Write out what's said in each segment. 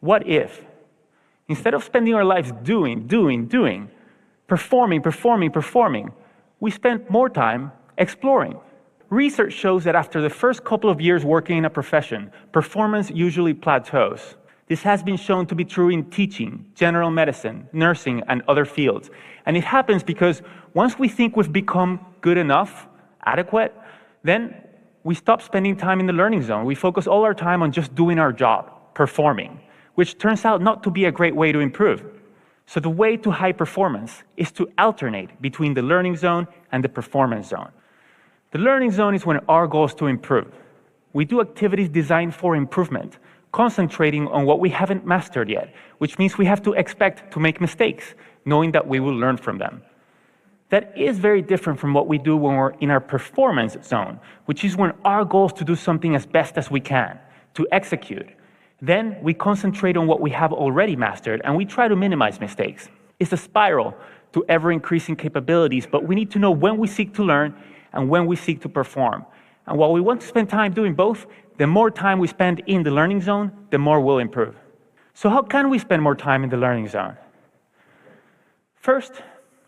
What if, instead of spending our lives doing, performing, we spent more time exploring? Research shows that after the first couple of years working in a profession, performance usually plateaus. This has been shown to be true in teaching, general medicine, nursing, and other fields. And it happens because once we think we've become good enough, adequate, then we stop spending time in the learning zone. We focus all our time on just doing our job, performing, which turns out not to be a great way to improve. So the way to high performance is to alternate between the learning zone and the performance zone. The learning zone is when our goal is to improve. We do activities designed for improvement, concentrating on what we haven't mastered yet, which means we have to expect to make mistakes, knowing that we will learn from them. That is very different from what we do when we're in our performance zone, which is when our goal is to do something as best as we can, to execute. Then we concentrate on what we have already mastered, and we try to minimize mistakes. It's a spiral to ever-increasing capabilities, but we need to know when we seek to learn and when we seek to perform. And while we want to spend time doing both, the more time we spend in the learning zone, the more we'll improve. So how can we spend more time in the learning zone? First,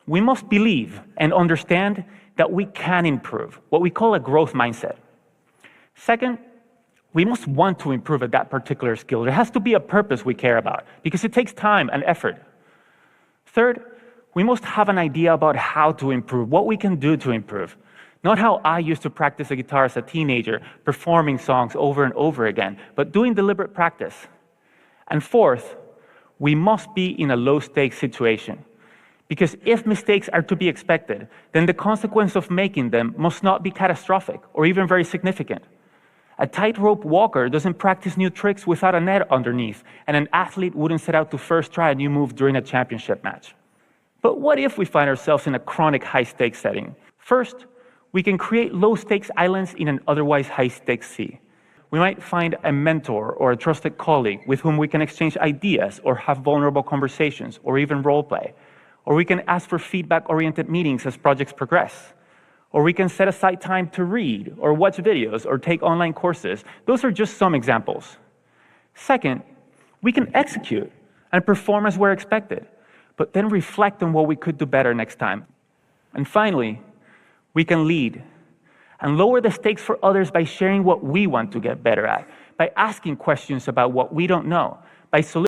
we must believe and understand that we can improve, what we call a growth mindset. Second, we must want to improve at that particular skill. There has to be a purpose we care about, because it takes time and effort. Third, we must have an idea about how to improve, what we can do to improve. Not how I used to practice the guitar as a teenager, performing songs over and over again, but doing deliberate practice. And fourth, we must be in a low-stakes situation. Because if mistakes are to be expected, then the consequence of making them must not be catastrophic or even very significant. A tightrope walker doesn't practice new tricks without a net underneath, and an athlete wouldn't set out to first try a new move during a championship match. But what if we find ourselves in a chronic high-stakes setting? First, we can create low-stakes islands in an otherwise high-stakes sea. We might find a mentor or a trusted colleague with whom we can exchange ideas or have vulnerable conversations or even role-play. Or we can ask for feedback-oriented meetings as projects progress. Or we can set aside time to read or watch videos or take online courses. Those are just some examples. Second, we can execute and perform as we're expected, but then reflect on what we could do better next time. And finally, we can lead and lower the stakes for others by sharing what we want to get better at, by asking questions about what we don't know, by